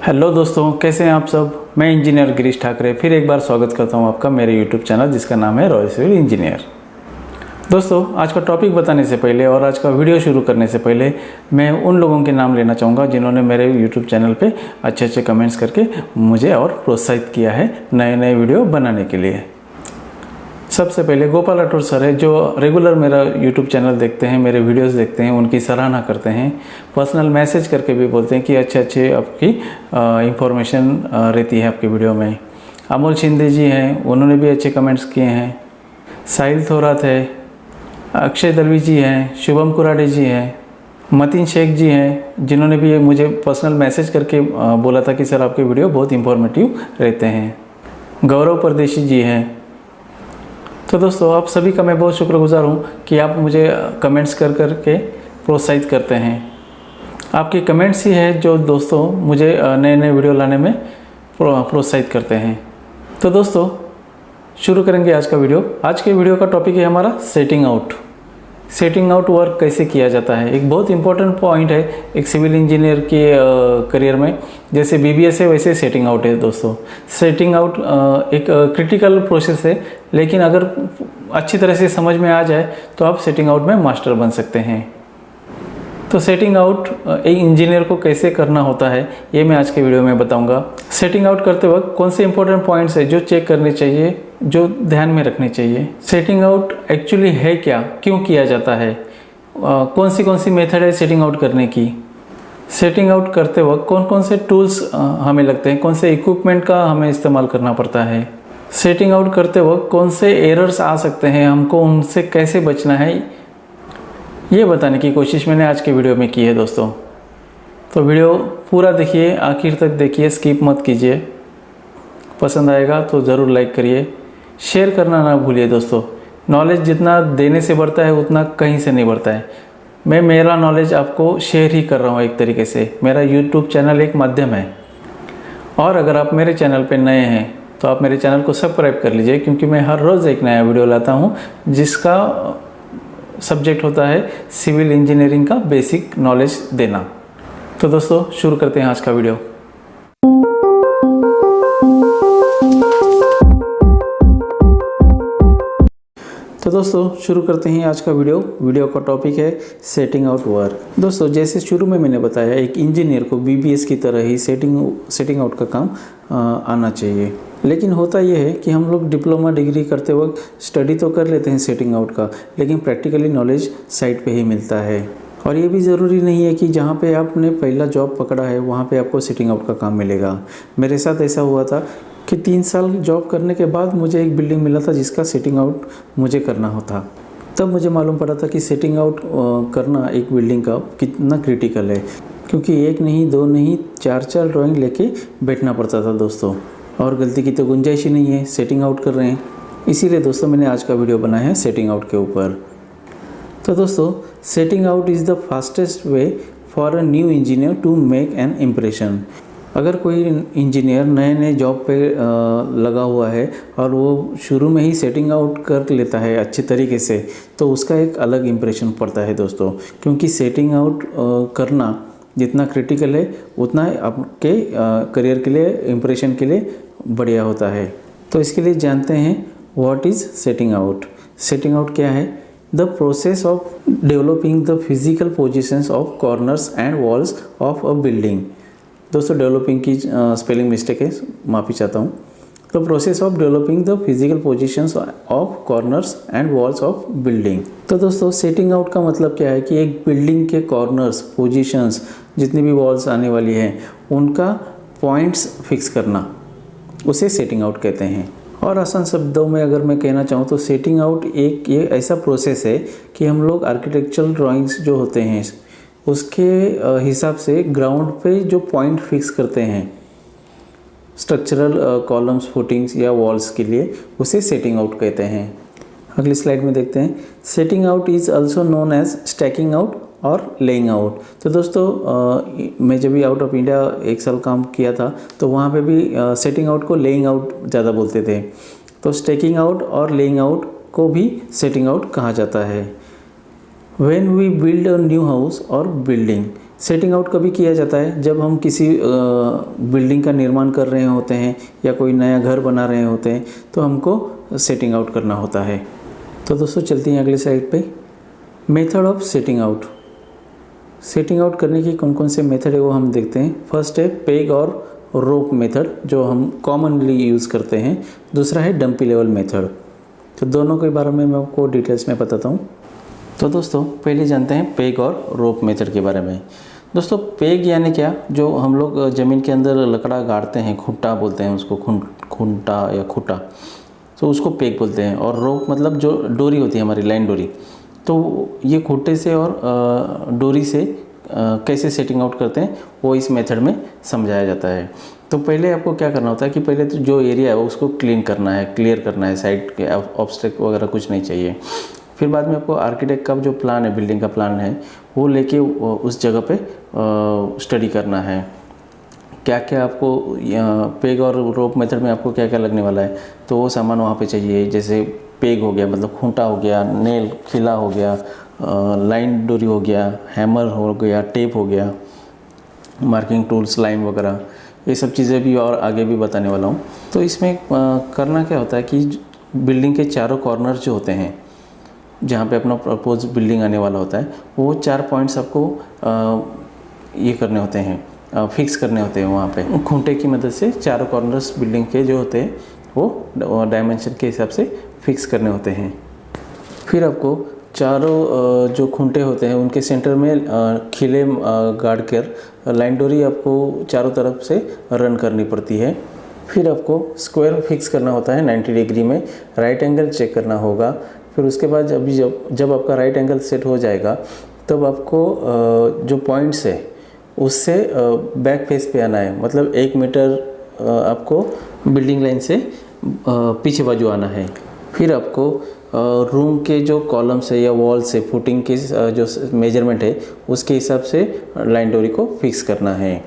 Hello दोस्तों, कैसे हैं आप सब। मैं इंजीनियर गिरीश ठाकरे फिर एक बार स्वागत करता हूं आपका मेरे यूट्यूब चैनल जिसका नाम है रॉय सिविल इंजीनियर। दोस्तों, आज का टॉपिक बताने से पहले और आज का वीडियो शुरू करने से पहले मैं उन लोगों के नाम लेना चाहूँगा जिन्होंने मेरे यूट्यूब चैनल पे अच्छे अच्छे कमेंट्स करके मुझे और प्रोत्साहित किया है नए नए वीडियो बनाने के लिए। सबसे पहले गोपाल राठौर सर है, जो रेगुलर मेरा यूट्यूब चैनल देखते हैं, मेरे वीडियोस देखते हैं, उनकी सराहना करते हैं, पर्सनल मैसेज करके भी बोलते हैं कि अच्छे आपकी इंफॉर्मेशन रहती है आपकी वीडियो में। अमोल शिंदे जी हैं, उन्होंने भी अच्छे कमेंट्स किए हैं। साहिल थोरात है, अक्षय दलवी जी हैं, शुभम कुराडे जी हैं, मतीन शेख जी हैं, जिन्होंने भी मुझे पर्सनल मैसेज करके बोला था कि सर आपके वीडियो बहुत इंफॉर्मेटिव रहते हैं। गौरव परदेशी जी हैं। तो दोस्तों, आप सभी का मैं बहुत शुक्रगुजार हूँ कि आप मुझे कमेंट्स कर के प्रोत्साहित करते हैं। आपके कमेंट्स ही है जो दोस्तों मुझे नए नए वीडियो लाने में प्रोत्साहित करते हैं। तो दोस्तों, शुरू करेंगे आज का वीडियो। आज के वीडियो का टॉपिक है हमारा setting out. Setting out work कैसे किया जाता है, एक बहुत इंपॉर्टेंट पॉइंट है एक सिविल इंजीनियर के करियर में। जैसे बीबीएस है वैसे सेटिंग आउट है दोस्तों। सेटिंग आउट एक क्रिटिकल प्रोसेस है, लेकिन अगर अच्छी तरह से समझ में आ जाए तो आप सेटिंग आउट में मास्टर बन सकते हैं। तो सेटिंग आउट एक इंजीनियर को कैसे करना होता है ये मैं आज के वीडियो में बताऊंगा। सेटिंग आउट करते वक्त कौन से इंपॉर्टेंट पॉइंट्स है जो चेक करने चाहिए, जो ध्यान में रखने चाहिए। सेटिंग आउट एक्चुअली है क्या, क्यों किया जाता है, कौन सी मेथड है सेटिंग आउट करने की। सेटिंग आउट करते वक्त कौन कौन से टूल्स हमें लगते हैं, कौन से इक्विपमेंट का हमें इस्तेमाल करना पड़ता है। सेटिंग आउट करते वक्त कौन से एरर्स आ सकते हैं, हमको उनसे कैसे बचना है, ये बताने की कोशिश मैंने आज के वीडियो में की है दोस्तों। तो वीडियो पूरा देखिए, आखिर तक देखिए, स्किप मत कीजिए। पसंद आएगा तो ज़रूर लाइक करिए, शेयर करना ना भूलिए दोस्तों। नॉलेज जितना देने से बढ़ता है उतना कहीं से नहीं बढ़ता है। मैं मेरा नॉलेज आपको शेयर ही कर रहा हूँ एक तरीके से। मेरा यूट्यूब चैनल एक माध्यम है, और अगर आप मेरे चैनल पे नए हैं तो आप मेरे चैनल को सब्सक्राइब कर लीजिए, क्योंकि मैं हर रोज़ एक नया वीडियो लाता हूँ जिसका सब्जेक्ट होता है सिविल इंजीनियरिंग का बेसिक नॉलेज देना। तो दोस्तों, शुरू करते हैं आज का वीडियो। तो दोस्तों, शुरू करते हैं आज का वीडियो का टॉपिक है सेटिंग आउट वर्क। दोस्तों, जैसे शुरू में मैंने बताया, एक इंजीनियर को बीबीएस की तरह ही सेटिंग आउट का काम आना चाहिए। लेकिन होता यह है कि हम लोग डिप्लोमा डिग्री करते वक्त स्टडी तो कर लेते हैं सेटिंग आउट का, लेकिन प्रैक्टिकली नॉलेज साइट पे ही मिलता है। और ये भी ज़रूरी नहीं है कि जहाँ पे आपने पहला जॉब पकड़ा है वहाँ पे आपको सेटिंग आउट का काम मिलेगा। मेरे साथ ऐसा हुआ था कि 3 साल जॉब करने के बाद मुझे एक बिल्डिंग मिला था जिसका सेटिंग आउट मुझे करना होता। तब मुझे मालूम पड़ा था कि सेटिंग आउट करना एक बिल्डिंग का कितना क्रिटिकल है, क्योंकि एक नहीं, दो नहीं, 4 ड्राइंग लेके बैठना पड़ता था दोस्तों। और गलती की तो गुंजाइश ही नहीं है, सेटिंग आउट कर रहे हैं। इसीलिए दोस्तों मैंने आज का वीडियो बनाया है सेटिंग आउट के ऊपर। तो दोस्तों, setting out is the fastest way for a new engineer to make an impression. अगर कोई इंजीनियर नए जॉब पे लगा हुआ है और वो शुरू में ही सेटिंग आउट कर लेता है अच्छे तरीके से, तो उसका एक अलग इम्प्रेशन पड़ता है दोस्तों। क्योंकि सेटिंग आउट करना जितना क्रिटिकल है उतना आपके करियर के लिए, इम्प्रेशन के लिए बढ़िया होता है। तो इसके लिए जानते हैं what is setting out. Setting out क्या है? The process of developing the physical positions of corners and walls of a building. दोस्तों, डेवलपिंग की स्पेलिंग मिस्टेक है, माफ़ी चाहता हूँ। The process of developing the physical positions of corners and walls of building. तो दोस्तों, सेटिंग आउट का मतलब क्या है कि एक बिल्डिंग के कॉर्नर्स, पोजीशंस, जितनी भी वॉल्स आने वाली हैं उनका पॉइंट्स फिक्स करना, उसे सेटिंग आउट कहते हैं। और आसान शब्दों में अगर मैं कहना चाहूँ तो सेटिंग आउट एक ये ऐसा प्रोसेस है कि हम लोग आर्किटेक्चरल ड्राइंग्स जो होते हैं उसके हिसाब से ग्राउंड पे जो पॉइंट फिक्स करते हैं स्ट्रक्चरल कॉलम्स, फुटिंग्स या वॉल्स के लिए, उसे सेटिंग आउट कहते हैं। अगली स्लाइड में देखते हैं। Setting out is also known as stacking out और लेइंग आउट। तो दोस्तों, मैं जब भी आउट ऑफ इंडिया 1 साल काम किया था तो वहाँ पे भी सेटिंग आउट को लेइंग आउट ज़्यादा बोलते थे। तो स्टैकिंग आउट और लेइंग आउट को भी सेटिंग आउट कहा जाता है। When we build a new house or building, setting out कभी किया जाता है जब हम किसी बिल्डिंग का निर्माण कर रहे होते हैं या कोई नया घर बना रहे होते हैं, तो हमको सेटिंग आउट करना होता है। तो दोस्तों चलते हैं अगले स्लाइड पे। Method of setting out. Setting out करने की कौन कौन से मेथड है वो हम देखते हैं। फर्स्ट है पेग और रोप मेथड, जो हम कॉमनली यूज़ करते हैं। दूसरा है डंपी लेवल मेथड। तो दोनों के बारे में मैं आपको डिटेल्स में बताता हूँ। तो दोस्तों पहले जानते हैं पेग और रोप मेथड के बारे में। दोस्तों पेग यानी क्या, जो हम लोग ज़मीन के अंदर लकड़ा गाड़ते हैं, खुंटा बोलते हैं उसको, खुंटा या खुटा, तो उसको पेग बोलते हैं। और रोप मतलब जो डोरी होती है हमारी, लाइन डोरी। तो ये खुट्टे से और डोरी से कैसे सेटिंग आउट करते हैं वो इस मेथड में समझाया जाता है। तो पहले आपको क्या करना होता है कि पहले तो जो एरिया है उसको क्लीन करना है, क्लियर करना है, साइड के ऑब्स्ट्रक्ट वगैरह कुछ नहीं चाहिए। फिर बाद में आपको आर्किटेक्ट का जो प्लान है, बिल्डिंग का प्लान है, वो लेके उस जगह पे स्टडी करना है। क्या क्या आपको पेग और रोप मेथड में आपको क्या क्या लगने वाला है, तो वो सामान वहाँ पे चाहिए। जैसे पेग हो गया मतलब खूंटा हो गया, नेल खिला हो गया, लाइन डोरी हो गया, हैमर हो गया, टेप हो गया, मार्किंग टूल्स, लाइन वगैरह, ये सब चीज़ें भी और आगे भी बताने वाला हूँ। तो इसमें करना क्या होता है कि बिल्डिंग के चारों कॉर्नर जो होते हैं, जहाँ पे अपना प्रपोज बिल्डिंग आने वाला होता है, वो 4 पॉइंट्स आपको ये करने होते हैं, फिक्स करने होते हैं। वहाँ पे खूंटे की मदद से चारों कॉर्नर्स बिल्डिंग के जो होते हैं वो डायमेंशन के हिसाब से फिक्स करने होते हैं। फिर आपको चारों जो खूंटे होते हैं उनके सेंटर में खिले गाड़ कर लाइन डोरी आपको चारों तरफ से रन करनी पड़ती है। फिर आपको स्क्वायर फिक्स करना होता है 90 डिग्री में, राइट एंगल चेक करना होगा। फिर उसके बाद जब आपका राइट एंगल सेट हो जाएगा, तब आपको जो पॉइंट्स है उससे बैक फेस पे आना है। मतलब 1 मीटर आपको बिल्डिंग लाइन से पीछे बाजू आना है। फिर आपको रूम के जो कॉलम्स है या वॉल से फुटिंग की जो मेजरमेंट है उसके हिसाब से लाइन डोरी को फिक्स करना है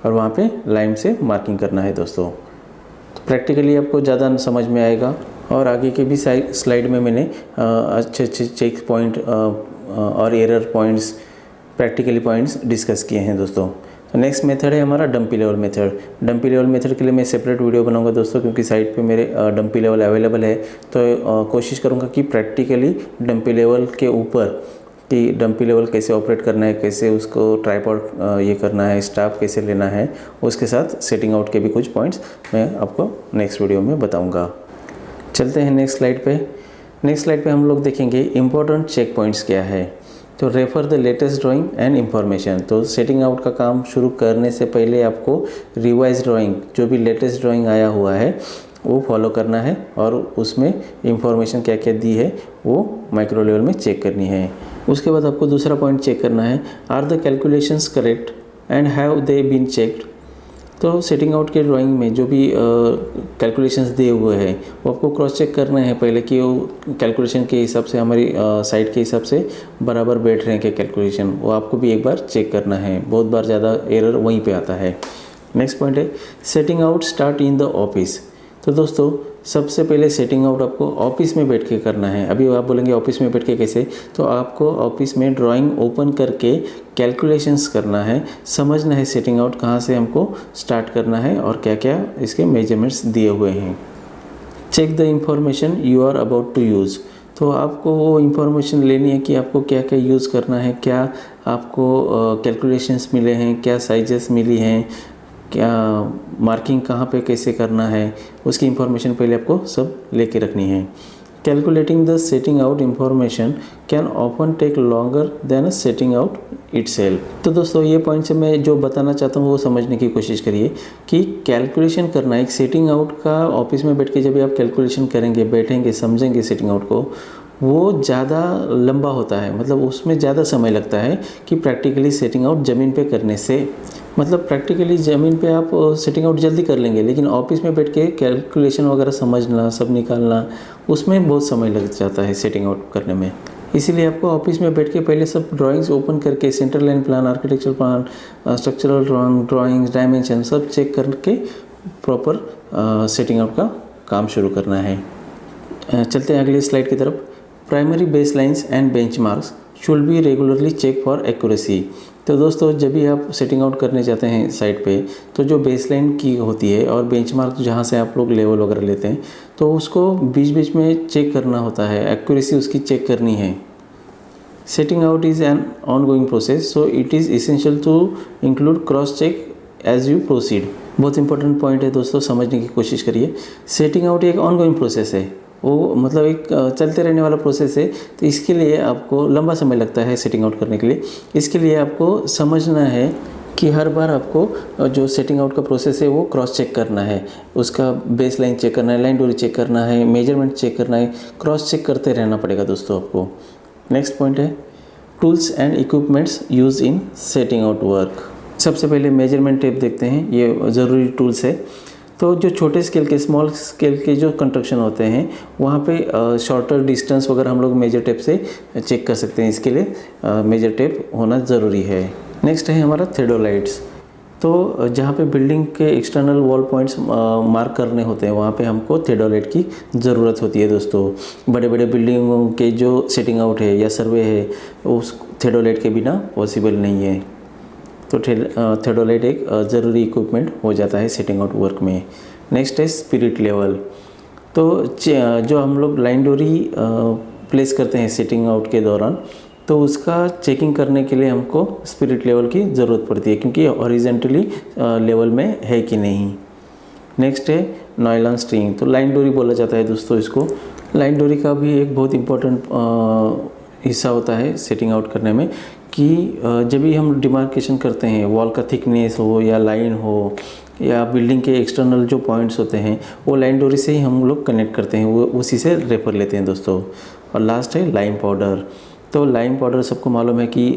और वहाँ पे लाइन से मार्किंग करना है दोस्तों। तो प्रैक्टिकली आपको ज़्यादा समझ में आएगा। और आगे के भी स्लाइड में मैंने अच्छे अच्छे चेक पॉइंट और error points, practically points discuss किए हैं दोस्तों। तो नेक्स्ट मेथड है हमारा dumpy level method. Dumpy level method के लिए मैं सेपरेट वीडियो बनाऊंगा दोस्तों, क्योंकि साइट पे मेरे डंपी लेवल अवेलेबल है। तो कोशिश करूंगा कि प्रैक्टिकली डंपी लेवल के ऊपर कि डंपी लेवल कैसे ऑपरेट करना है, कैसे उसको ट्राइपॉड ये करना है, स्टाफ कैसे लेना है, उसके साथ सेटिंग आउट के भी कुछ पॉइंट्स मैं आपको नेक्स्ट वीडियो में बताऊँगा। चलते हैं नेक्स्ट स्लाइड पे। नेक्स्ट स्लाइड पे हम लोग देखेंगे इम्पोर्टेंट चेक पॉइंट्स क्या है। तो refer the latest drawing and information. तो सेटिंग आउट का काम शुरू करने से पहले आपको रिवाइज ड्राइंग, जो भी लेटेस्ट ड्राइंग आया हुआ है वो फॉलो करना है और उसमें इंफॉर्मेशन क्या क्या दी है वो माइक्रो लेवल में चेक करनी है। उसके बाद आपको दूसरा पॉइंट चेक करना है, are the calculations correct and have they been checked. तो सेटिंग आउट के ड्राइंग में जो भी कैलकुलेशंस दिए हुए हैं वो आपको क्रॉस चेक करना है पहले कि वो कैलकुलेशन के हिसाब से, हमारी साइट के हिसाब से बराबर बैठ रहे हैं क्या कैलकुलेशन, वो आपको भी एक बार चेक करना है। बहुत बार ज़्यादा एरर वहीं पे आता है। नेक्स्ट पॉइंट है setting out start in the office. तो दोस्तों सबसे पहले सेटिंग आउट आपको ऑफिस में बैठ के करना है। अभी आप बोलेंगे ऑफिस में बैठ के कैसे, तो आपको ऑफिस में ड्राइंग ओपन करके कैलकुलेशंस करना है, समझना है सेटिंग आउट कहाँ से हमको स्टार्ट करना है और क्या क्या इसके मेजरमेंट्स दिए हुए हैं। Check the information you are about to use. तो आपको वो इंफॉर्मेशन लेनी है कि आपको क्या क्या यूज़ करना है, क्या आपको कैलकुलेशंस मिले हैं, क्या साइजेस मिली हैं, क्या मार्किंग कहाँ पे कैसे करना है, उसकी इंफॉर्मेशन पहले आपको सब लेके रखनी है। Calculating the setting out information can often take longer than setting out itself. तो दोस्तों ये पॉइंट से मैं जो बताना चाहता हूँ वो समझने की कोशिश करिए कि कैलकुलेशन करना, एक सेटिंग आउट का ऑफिस में बैठ के जब आप कैलकुलेशन करेंगे, बैठेंगे, समझेंगे सेटिंग आउट को, वो ज़्यादा लंबा होता है। मतलब उसमें ज़्यादा समय लगता है कि प्रैक्टिकली सेटिंग आउट ज़मीन पे करने से। मतलब प्रैक्टिकली ज़मीन पे आप सेटिंग आउट जल्दी कर लेंगे, लेकिन ऑफिस में बैठ के कैलकुलेशन वगैरह समझना, सब निकालना, उसमें बहुत समय लग जाता है सेटिंग आउट करने में। इसीलिए आपको ऑफिस में बैठ के पहले सब ड्राइंग्स ओपन करके centre line plan, architecture plan, structural drawings, dimension सब चेक करके प्रॉपर सेटिंग आउट का काम शुरू करना है। चलते हैं अगली स्लाइड की तरफ। Primary base lines and benchmarks should be regularly checked for accuracy. तो दोस्तों जब भी आप सेटिंग आउट करने जाते हैं साइट पे, तो जो बेसलाइन की होती है और बेंचमार्क जहाँ से आप लोग लेवल वगैरह लेते हैं, तो उसको बीच बीच में चेक करना होता है, एक्यूरेसी उसकी चेक करनी है। Setting out is an ongoing process, so it is essential to include cross check as you proceed. बहुत इंपॉर्टेंट पॉइंट है दोस्तों, समझने की कोशिश करिए। सेटिंग आउट एक ऑनगोइंग प्रोसेस है, वो मतलब एक चलते रहने वाला प्रोसेस है। तो इसके लिए आपको लंबा समय लगता है सेटिंग आउट करने के लिए। इसके लिए आपको समझना है कि हर बार आपको जो सेटिंग आउट का प्रोसेस है वो क्रॉस चेक करना है, उसका बेस लाइन चेक करना है, लाइन डोरी चेक करना है, मेजरमेंट चेक करना है, क्रॉस चेक करते रहना पड़ेगा दोस्तों आपको। नेक्स्ट पॉइंट है tools and equipments use in setting out work. सबसे पहले मेजरमेंट टेप देखते हैं, ये ज़रूरी टूल्स है। तो जो छोटे स्केल के, स्मॉल स्केल के जो कंस्ट्रक्शन होते हैं वहाँ पे शॉर्टर डिस्टेंस वगैरह हम लोग मेजर टेप से चेक कर सकते हैं। इसके लिए मेजर टेप होना ज़रूरी है। नेक्स्ट है हमारा थ्रेडोलाइट्स। तो जहाँ पे बिल्डिंग के एक्सटर्नल वॉल पॉइंट्स मार्क करने होते हैं वहाँ पे हमको थ्रेडोलाइट की ज़रूरत होती है दोस्तों। बड़े बड़े बिल्डिंगों के जो सेटिंग आउट है या सर्वे है, उस थ्रेडोलाइट के बिना पॉसिबल नहीं है। तो थ्रेडोलाइट एक ज़रूरी इक्विपमेंट हो जाता है सेटिंग आउट वर्क में। नेक्स्ट है स्पिरिट लेवल। तो जो हम लोग लाइन डोरी प्लेस करते हैं सेटिंग आउट के दौरान, तो उसका चेकिंग करने के लिए हमको स्पिरिट लेवल की ज़रूरत पड़ती है, क्योंकि हॉरिजॉन्टली लेवल में है कि नहीं। नेक्स्ट है नायलॉन स्ट्रिंग। तो लाइन डोरी बोला जाता है दोस्तों इसको। लाइन डोरी का भी एक बहुत इम्पोर्टेंट हिस्सा होता है सेटिंग आउट करने में, कि जब भी हम डिमार्केशन करते हैं, वॉल का थिकनेस हो या लाइन हो या बिल्डिंग के एक्सटर्नल जो पॉइंट्स होते हैं, वो लाइन डोरी से ही हम लोग कनेक्ट करते हैं, वो उसी से रेफर लेते हैं दोस्तों। और लास्ट है लाइन पाउडर। तो लाइन पाउडर सबको मालूम है कि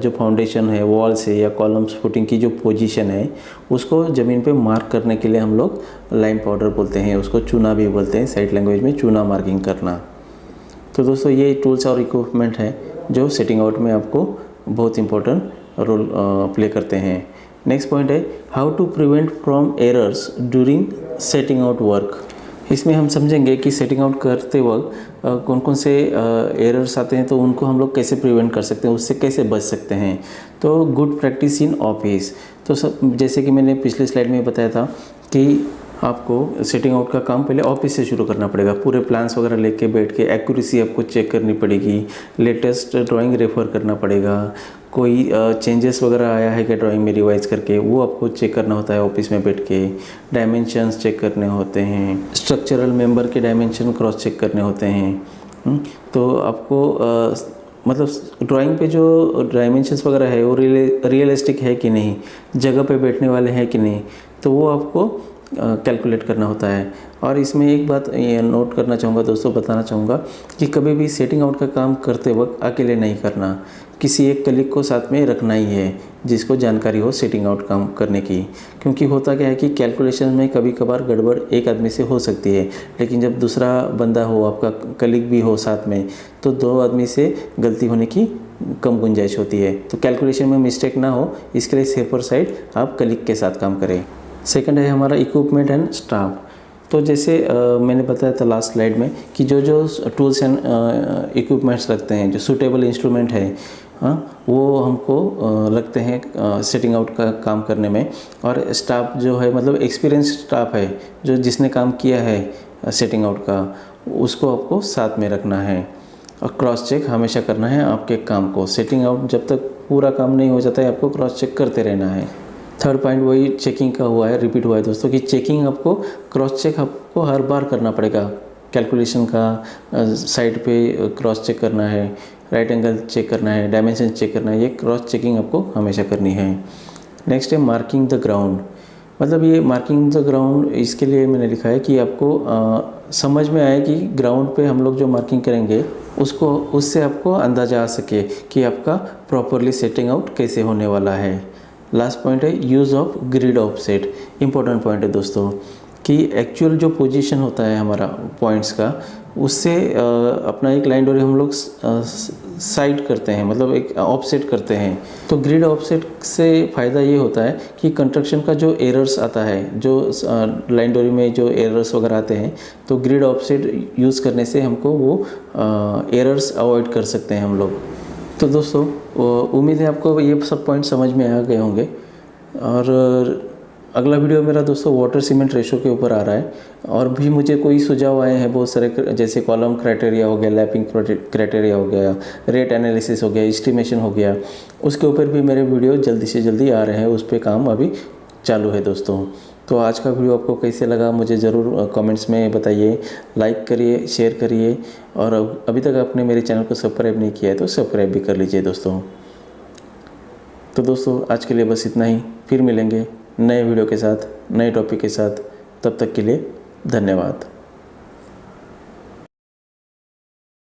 जो फाउंडेशन है, वॉल से या कॉलम्स फुटिंग की जो पोजीशन है, उसको ज़मीन पे मार्क करने के लिए हम लोग लाइन पाउडर बोलते हैं। उसको चूना भी बोलते हैं, साइट लैंग्वेज में चूना मार्किंग करना। तो दोस्तों ये टूल्स और इक्विपमेंट हैं जो सेटिंग आउट में आपको बहुत इंपॉर्टेंट रोल प्ले करते हैं। नेक्स्ट पॉइंट है how to prevent from errors during setting out work. इसमें हम समझेंगे कि सेटिंग आउट करते वक्त कौन कौन से एरर्स आते हैं, तो उनको हम लोग कैसे प्रिवेंट कर सकते हैं, उससे कैसे बच सकते हैं। तो गुड प्रैक्टिस इन ऑफिस। तो सब जैसे कि मैंने पिछले स्लाइड में बताया था कि आपको सेटिंग आउट का काम पहले ऑफिस से शुरू करना पड़ेगा। पूरे प्लान्स वगैरह लेके बैठ के एक्यूरेसी आपको चेक करनी पड़ेगी, लेटेस्ट ड्राइंग रेफर करना पड़ेगा, कोई चेंजेस वगैरह आया है क्या ड्राइंग में रिवाइज करके, वो आपको चेक करना होता है ऑफिस में बैठ के। डायमेंशंस चेक करने होते हैं, स्ट्रक्चरल मेंबर के डायमेंशन क्रॉस चेक करने होते हैं। तो आपको मतलब ड्राइंग पे जो डायमेंशंस वगैरह है वो रियलिस्टिक है कि नहीं, जगह पे बैठने वाले हैं कि नहीं, तो वो आपको कैलकुलेट करना होता है। और इसमें एक बात ये नोट करना चाहूँगा दोस्तों, बताना चाहूँगा कि कभी भी सेटिंग आउट का काम करते वक्त अकेले नहीं करना, किसी एक कलीग को साथ में रखना ही है जिसको जानकारी हो सेटिंग आउट काम करने की। क्योंकि होता क्या है कि कैलकुलेशन में कभी कभार गड़बड़ एक आदमी से हो सकती है, लेकिन जब दूसरा बंदा हो, आपका कलीग भी हो साथ में, तो दो आदमी से गलती होने की कम गुंजाइश होती है। तो कैलकुलेशन में मिस्टेक ना हो, इसके लिए सेफर साइड आप कलीग के साथ काम करें। सेकंड है हमारा इक्विपमेंट एंड स्टाफ। तो जैसे मैंने बताया था लास्ट स्लाइड में कि जो जो टूल्स एंड इक्विपमेंट्स रखते हैं, जो सूटेबल इंस्ट्रूमेंट है, वो हमको रखते हैं सेटिंग आउट का काम करने में। और स्टाफ जो है, मतलब एक्सपीरियंस स्टाफ है जो जिसने काम किया है सेटिंग आउट का, उसको आपको साथ में रखना है। और क्रॉस चेक हमेशा करना है आपके काम को। सेटिंग आउट जब तक पूरा काम नहीं हो जाता है, आपको क्रॉस चेक करते रहना है। थर्ड पॉइंट वही चेकिंग का हुआ है, रिपीट हुआ है दोस्तों, कि चेकिंग आपको, क्रॉस चेक आपको हर बार करना पड़ेगा। कैलकुलेशन का साइड पे क्रॉस चेक करना है, राइट एंगल चेक करना है, डायमेंशन चेक करना है, ये क्रॉस चेकिंग आपको हमेशा करनी है। नेक्स्ट है मार्किंग द ग्राउंड। मतलब ये मार्किंग द ग्राउंड, इसके लिए मैंने लिखा है कि आपको समझ में आए कि ग्राउंड पे हम लोग जो मार्किंग करेंगे उससे आपको अंदाज़ा आ सके कि आपका प्रॉपरली सेटिंग आउट कैसे होने वाला है। लास्ट पॉइंट है use of grid offset. Important point है दोस्तों, कि एक्चुअल जो पोजीशन होता है हमारा पॉइंट्स का, उससे अपना एक लाइन डोरी हम लोग साइड करते हैं, मतलब एक ऑफसेट करते हैं। तो ग्रिड ऑफसेट से फ़ायदा ये होता है कि कंस्ट्रक्शन का जो एरर्स आता है, जो लाइन डोरी में जो एरर्स वगैरह आते हैं, तो ग्रिड ऑफसेट यूज़ करने से हमको वो एरर्स अवॉइड कर सकते हैं हम लोग। तो दोस्तों उम्मीद है आपको ये सब पॉइंट समझ में आ गए होंगे। और अगला वीडियो मेरा दोस्तों वाटर सीमेंट रेशो के ऊपर आ रहा है। और भी मुझे कोई सुझाव आए हैं बहुत सारे, जैसे कॉलम क्राइटेरिया हो गया, लैपिंग क्राइटेरिया हो गया, रेट एनालिसिस हो गया, एस्टिमेशन हो गया, उसके ऊपर भी मेरे वीडियो जल्दी से जल्दी आ रहे हैं। उस पर काम अभी चालू है दोस्तों। तो आज का वीडियो आपको कैसे लगा मुझे ज़रूर कमेंट्स में बताइए, लाइक करिए, शेयर करिए, और अभी तक आपने मेरे चैनल को सब्सक्राइब नहीं किया है तो सब्सक्राइब भी कर लीजिए दोस्तों। तो दोस्तों आज के लिए बस इतना ही, फिर मिलेंगे नए वीडियो के साथ, नए टॉपिक के साथ। तब तक के लिए धन्यवाद।